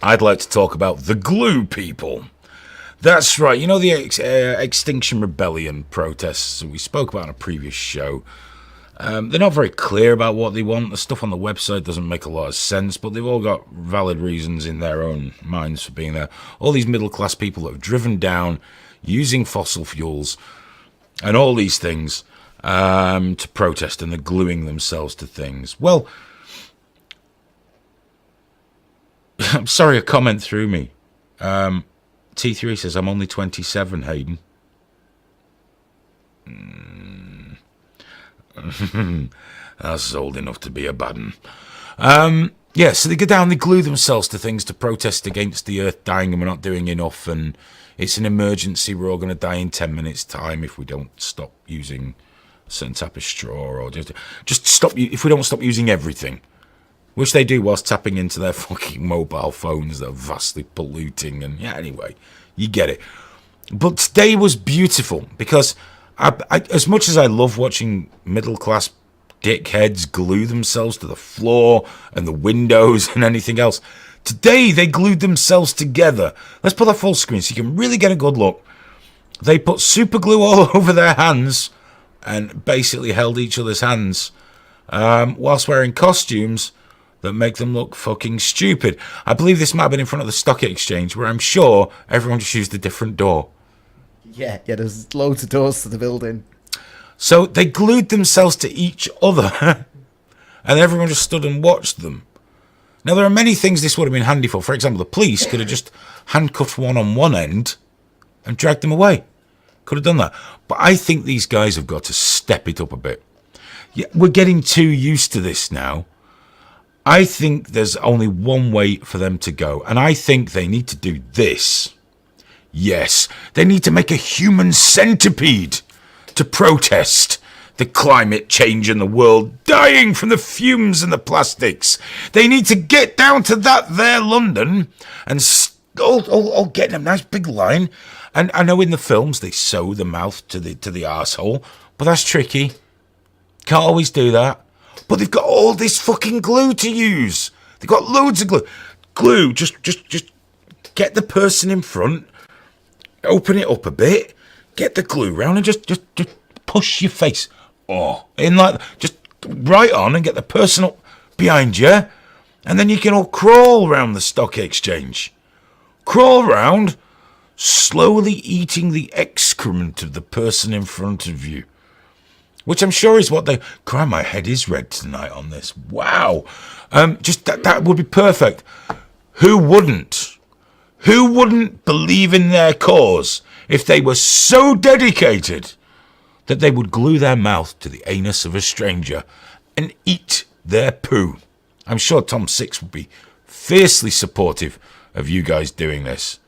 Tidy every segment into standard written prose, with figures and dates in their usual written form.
I'd like to talk about the glue people. That's right, you know the Extinction Rebellion protests we spoke about in a previous show. They're not very clear about what they want. The stuff on the website doesn't make a lot of sense, but they've all got valid reasons in their own minds for being there. All these middle-class people that have driven down using fossil fuels and all these things to protest, and they're gluing themselves to things. Well, I'm sorry, a comment threw me. T3 says, I'm only 27, Hayden. That's old enough to be a bad one. Yeah, so they go down, they glue themselves to things to protest against the Earth dying and we're not doing enough, and it's an emergency, we're all going to die in 10 minutes' time if we don't stop using a certain type of straw, or just stop, if we don't stop using everything. Which they do whilst tapping into their fucking mobile phones that are vastly polluting, and yeah, anyway, you get it. But today was beautiful because I, as much as I love watching middle-class dickheads glue themselves to the floor and the windows and anything else, today they glued themselves together. Let's put that full screen so you can really get a good look. They put super glue all over their hands and basically held each other's hands whilst wearing costumes that make them look fucking stupid. I believe this might have been in front of the stock exchange, where I'm sure everyone just used a different door. Yeah, there's loads of doors to the building. So they glued themselves to each other, and everyone just stood and watched them. Now, there are many things this would have been handy for. For example, the police could have just handcuffed one on one end and dragged them away. Could have done that. But I think these guys have got to step it up a bit. Yeah, we're getting too used to this now. I think there's only one way for them to go, and I think they need to do this. Yes, they need to make a human centipede to protest the climate change in the world dying from the fumes and the plastics. They need to get down to that there London and all get in a nice big line. And I know in the films they sew the mouth to the arsehole, but that's tricky. Can't always do that. But they've got all this fucking glue to use. They've got loads of glue. Glue, just get the person in front, open it up a bit, get the glue round and just push your face. In like, just right on and get the person up behind you, and then you can all crawl round the stock exchange. Crawl round, slowly eating the excrement of the person in front of you. Which I'm sure is what they... Cry, my head is red tonight on this. Wow. Just that would be perfect. Who wouldn't? Who wouldn't believe in their cause if they were so dedicated that they would glue their mouth to the anus of a stranger and eat their poo? I'm sure Tom Six would be fiercely supportive of you guys doing this.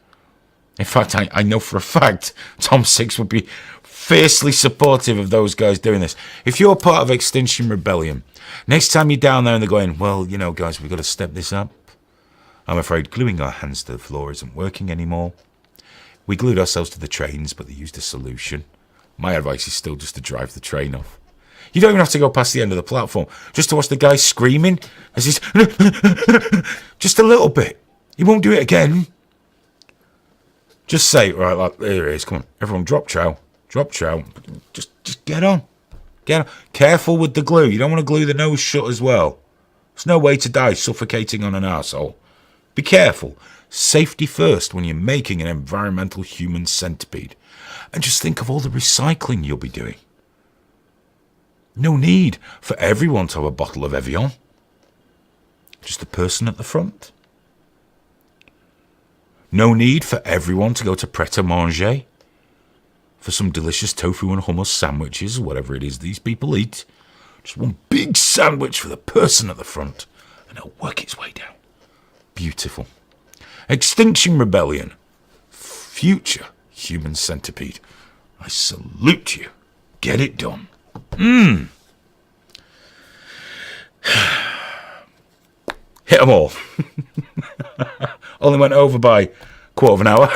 In fact, I know for a fact Tom Six would be fiercely supportive of those guys doing this. If you're part of Extinction Rebellion, next time you're down there and they're going, well, you know, guys, we've got to step this up. I'm afraid gluing our hands to the floor isn't working anymore. We glued ourselves to the trains, but they used a solution. My advice is still just to drive the train off. You don't even have to go past the end of the platform, just to watch the guy screaming as he's... just a little bit. He won't do it again. Just say, right, like, there it is, come on. Everyone drop chow. Drop chow. Just get on. Get on. Careful with the glue. You don't want to glue the nose shut as well. There's no way to die suffocating on an arsehole. Be careful. Safety first when you're making an environmental human centipede. And just think of all the recycling you'll be doing. No need for everyone to have a bottle of Evian. Just the person at the front. No need for everyone to go to Pret-a-Manger for some delicious tofu and hummus sandwiches, or whatever it is these people eat. Just one big sandwich for the person at the front, and it'll work its way down. Beautiful. Extinction Rebellion. Future human centipede. I salute you. Get it done. Hit them all. Only went over by a quarter of an hour.